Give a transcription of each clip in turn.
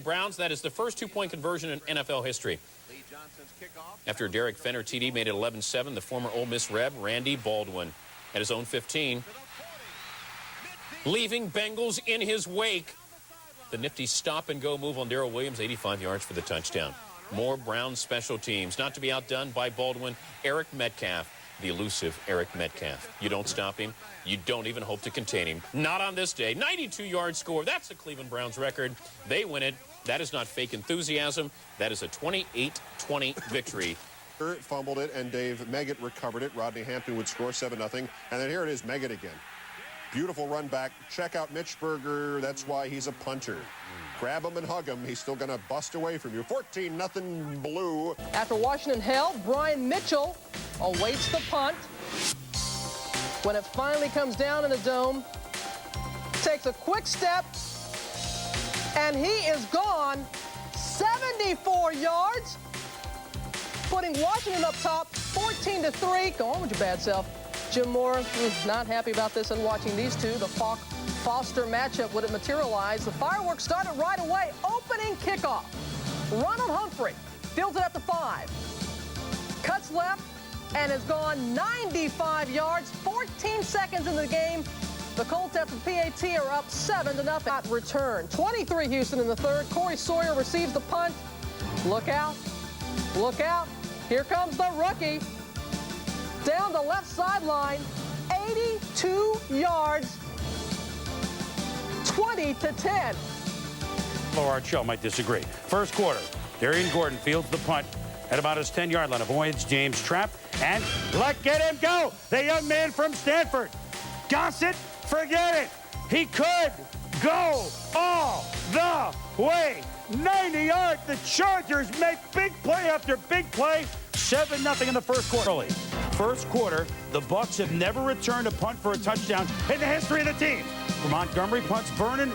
Browns, that is the first two-point conversion in NFL history. After Derek Fenner TD made it 11-7, the former Ole Miss Reb, Randy Baldwin, at his own 15, leaving Bengals in his wake. The nifty stop-and-go move on Darrell Williams, 85 yards for the touchdown. More Browns special teams, not to be outdone by Baldwin, Eric Metcalf, the elusive Eric Metcalf. You don't stop him. You don't even hope to contain him. Not on this day. 92-yard score. That's the Cleveland Browns record. They win it. That is not fake enthusiasm. That is a 28-20 victory. Fumbled it, and Dave Meggett recovered it. Rodney Hampton would score 7-0. And then here it is, Meggett again. Beautiful run back. Check out Mitch Berger. That's why he's a punter. Grab him and hug him. He's still going to bust away from you. 14-0 Blue. After Washington held, Brian Mitchell awaits the punt. When it finally comes down in the dome, takes a quick step, and he is gone 74 yards, putting Washington up top 14-3. Go on with your bad self. Jim Moore not happy about this and watching these two. The Foster matchup, would it materialize? The fireworks started right away. Opening kickoff. Ronald Humphrey fields it at the 5. Cuts left and has gone 95 yards, 14 seconds in the game. The Colts after the PAT are up 7-0. Return. 23 Houston in the third. Corey Sawyer receives the punt. Look out. Look out. Here comes the rookie. Down the left sideline, 82 yards, 20-10. Our show might disagree. First quarter, Darian Gordon fields the punt at about his 10-yard line, avoids James Trapp, and let him go. The young man from Stanford. Gossett, forget it. He could go all the way. 90 yards. The Chargers make big play after big play. 7-0 in the first quarter. First quarter, the Bucs have never returned a punt for a touchdown in the history of the team. For Montgomery punts, Vernon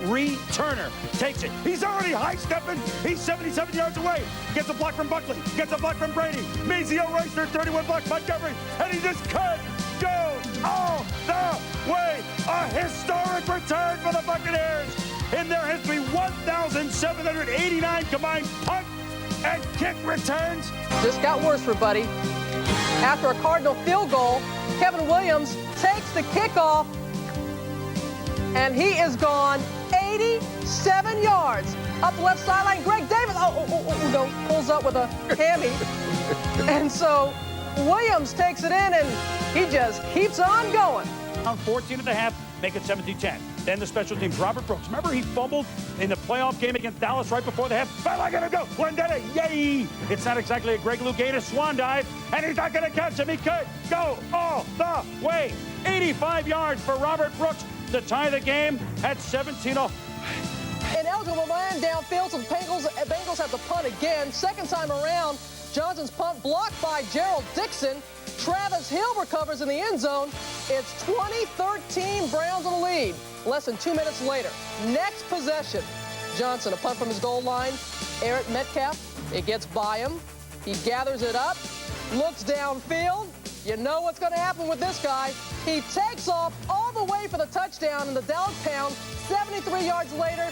Turner takes it. He's already high-stepping. He's 77 yards away. Gets a block from Buckley. Gets a block from Brady. Mazio Royster, 31 blocks, Montgomery. And he just could go all the way. A historic return for the Buccaneers. In their history, 1,789 combined punt and kick returns. Just got worse for Buddy. After a Cardinal field goal, Kevin Williams takes the kickoff, and he is gone 87 yards. Up the left sideline, Greg Davis, no, pulls up with a hammy. And so Williams takes it in, and he just keeps on going. On 14.5, make it 17-10. Then the special teams, Robert Brooks. Remember he fumbled in the playoff game against Dallas right before the half? But I gotta go. Glendetta, yay! It's not exactly a Greg Louganis swan dive, and he's not gonna catch him. He could go all the way. 85 yards for Robert Brooks to tie the game at 17-0. An eligible man downfield, so the Bengals have the punt again. Second time around, Johnson's punt blocked by Gerald Dixon. Travis Hill recovers in the end zone. It's 20-13 Browns in the lead. Less than 2 minutes later. Next possession. Johnson, a punt from his goal line. Eric Metcalf, it gets by him. He gathers it up, looks downfield. You know what's going to happen with this guy. He takes off all the way for the touchdown in the Dallas Pound, 73 yards later.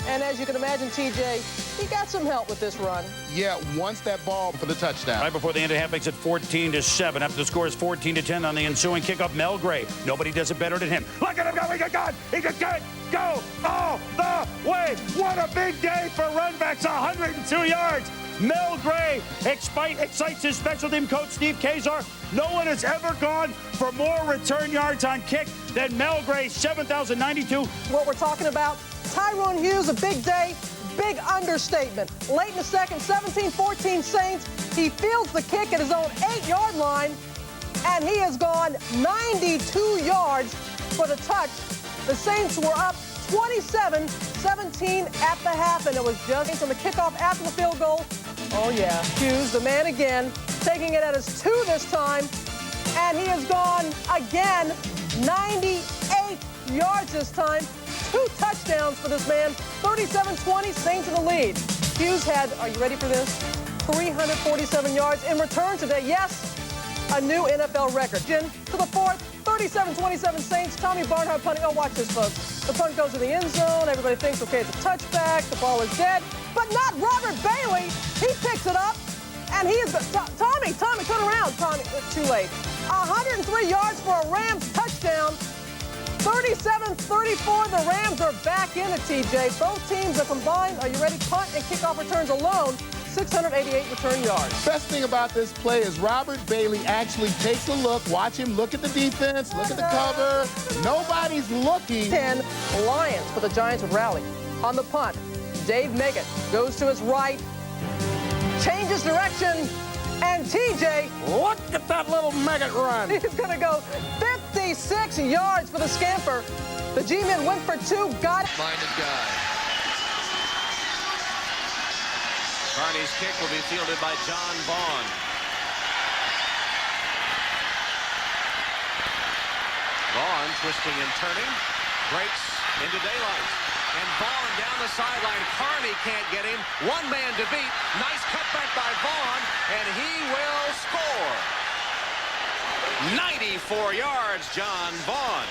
And as you can imagine, TJ, he got some help with this run. Yeah, wants that ball for the touchdown. Right before the end of half, makes it 14-7. After the score is 14-10 on the ensuing kickoff, Mel Gray. Nobody does it better than him. Look at him go. He could go all the way. What a big day for run backs. 102 yards. Mel Gray, excites his special team coach, Steve Kazar. No one has ever gone for more return yards on kick than Mel Gray, 7,092. What we're talking about, Tyrone Hughes, a big day, big understatement. Late in the second, 17-14 Saints. He fields the kick at his own 8-yard line, and he has gone 92 yards for the touch. The Saints were up 27-17 at the half, and it was just on the kickoff after the field goal. Oh, yeah. Hughes, the man again, taking it at his 2 this time, and he has gone again 98 yards this time. 2 touchdowns for this man. 37-20, Saints in the lead. Hughes had, are you ready for this? 347 yards in return today. Yes, a new NFL record. To the fourth, 37-27 Saints. Tommy Barnhart punting. Oh, watch this, folks. The punt goes to the end zone. Everybody thinks, okay, it's a touchback. The ball is dead. but not Robert Bailey. He picks it up, and he is Tommy, turn around. Tommy, it's too late. 103 yards for a Rams touchdown. 37-34, the Rams are back in it, TJ. Both teams are combined, are you ready? Punt and kickoff returns alone, 688 return yards. Best thing about this play is Robert Bailey actually takes a look. Watch him look at the defense, look at the cover. Nobody's looking. 10 Lions, but the Giants would rally. On the punt, Dave Meggett goes to his right, changes direction, and TJ, Look at that little Meggett run. he's going to go 56 yards for the scamper. The G-men went for 2, got it. Minded guy. Carney's kick will be fielded by John Vaughn. Vaughn twisting and turning, breaks into daylight. And Vaughn down the sideline. Carney can't get him. One man to beat. Nice cutback by Vaughn, and he will score. 94 yards, John Vaughn.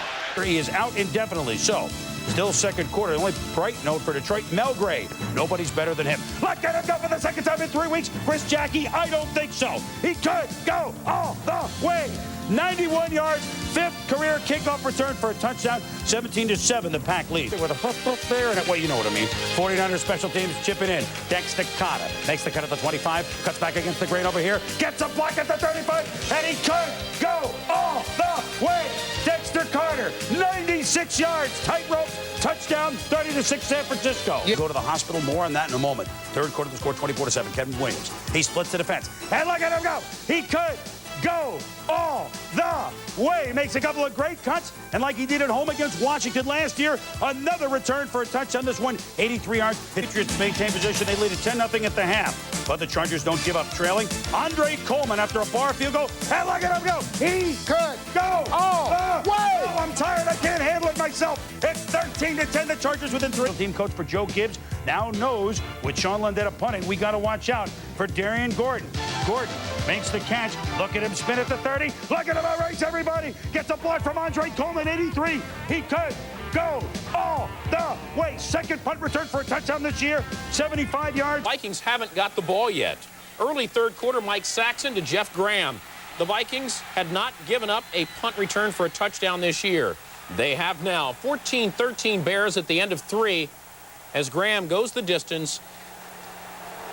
He is out indefinitely, so still second quarter. The only bright note for Detroit, Melgray. Nobody's better than him. Look at him go for the second time in 3 weeks. Chris Jackie, I don't think so. He could go all the way. 91 yards, 5th career kickoff return for a touchdown. 17-7, the Pack lead. With a poof there, and well, you know what I mean. 49ers special teams chipping in. Dexter Cotta makes the cut at the 25, cuts back against the grain over here, gets a block at the 35, and he could go all the way. Dexter Carter, 96 yards, tightrope, touchdown, 30-6 San Francisco. Go to the hospital, more on that in a moment. Third quarter, the score 24-7, Kevin Williams. He splits the defense, and look at him go. He could go all the way. Makes a couple of great cuts, and like he did at home against Washington last year, another return for a touchdown. This one, 83 yards. Patriots maintain position. They lead at 10-0 at the half, but the Chargers don't give up trailing. Andre Coleman after a bar field goal, and look at him go. He could go all the way. Oh, I'm tired. I can't handle it myself. It's 13-10. The Chargers within 3. Team coach for Joe Gibbs now knows with Sean Landeta punting, we got to watch out for Darian Gordon. Gordon makes the catch. Look at him spin at the 30. Look at him erase everybody. Gets a block from Andre Coleman, 83. He could go all the way. Second punt return for a touchdown this year, 75 yards. Vikings haven't got the ball yet. Early third quarter, Mike Saxon to Jeff Graham. The Vikings had not given up a punt return for a touchdown this year. They have now 14-13 Bears at the end of 3 as Graham goes the distance.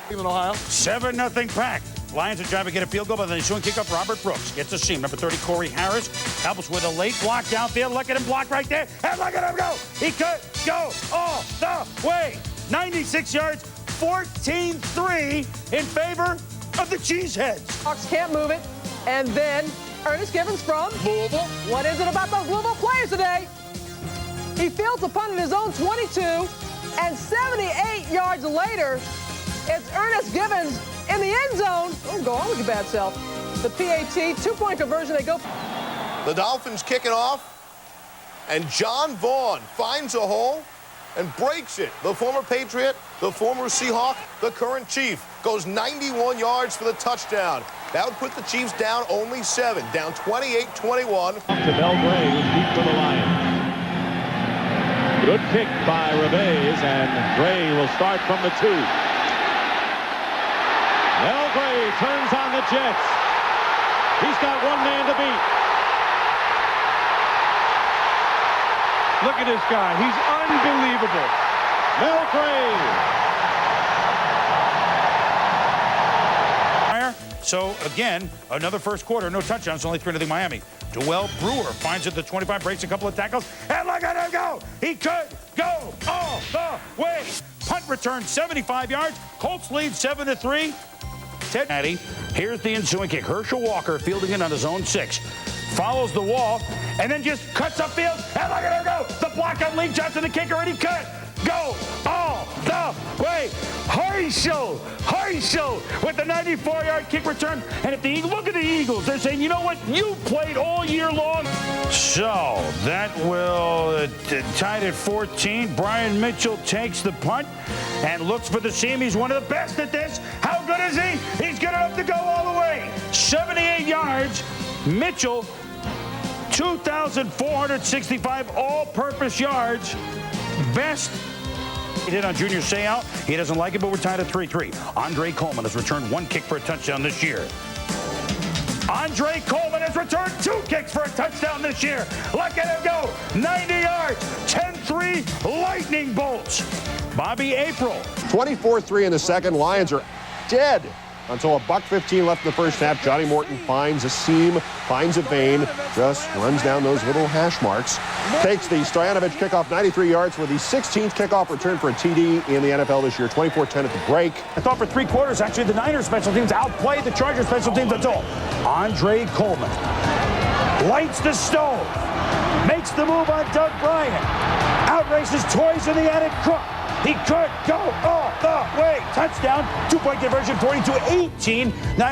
Cleveland, Ohio. 7-0 Pack. Lions are trying to get a field goal, but then the shooting kickoff. Robert Brooks gets a seam. Number 30, Corey Harris helps with a late block downfield. Look at him block right there, and look at him go. He could go all the way. 96 yards, 14-3 in favor of the Cheeseheads. Hawks can't move it. And then Ernest Givens from Louisville. What is it about those Louisville players today? He fields a punt at his own 22, and 78 yards later, it's Ernest Givens in the end zone. Oh, go on with your bad self. The PAT, 2-point conversion, they go. The Dolphins kick it off, and John Vaughn finds a hole and breaks it. The former Patriot, the former Seahawk, the current Chief, goes 91 yards for the touchdown. That would put the Chiefs down only 7, down 28-21. To Belgray, who's deep for the Lions. Good kick by Reves, and Gray will start from the 2. Belgray turns on the Jets. He's got one man to beat. Look at this guy. He's unbelievable. Belgray. So, again, another first quarter, no touchdowns, only 3-0 Miami. Joel Brewer finds it at the 25, breaks a couple of tackles, and look at him go! He could go all the way! Punt return, 75 yards. Colts lead 7-3. Ted Natty, here's the ensuing kick. Herschel Walker fielding it on his own 6. Follows the wall, and then just cuts upfield, and look at him go! The block on Lee Johnson, the kicker, and he could go all the way! Herschel with the 94-yard kick return. And if the Eagles, look at the Eagles, they're saying, you know what, you played all year long. So that will tied at 14. Brian Mitchell takes the punt and looks for the seam. He's one of the best at this. How good is he? He's good enough to go all the way. 78 yards. Mitchell, 2,465 all-purpose yards. Best He did on Junior Seau. He doesn't like it, but we're tied at 3-3. Andre Coleman has returned 1 kick for a touchdown this year. Andre Coleman has returned 2 kicks for a touchdown this year. Look at him go. 90 yards, 10-3 lightning bolts. Bobby April. 24-3 in the second. Lions are dead until $1:15 left in the first half. Johnny Morton finds a seam, finds a vein, just runs down those little hash marks. Takes the Stoyanovich kickoff 93 yards for the 16th kickoff return for a TD in the NFL this year. 24-10 at the break. I thought for 3 quarters, actually, the Niners special teams outplayed the Chargers special teams until Andre Coleman lights the stove, makes the move on Doug Bryant, outraces toys in the attic crook. He could go all the way. Touchdown, 2-point conversion, 42-18. Niners.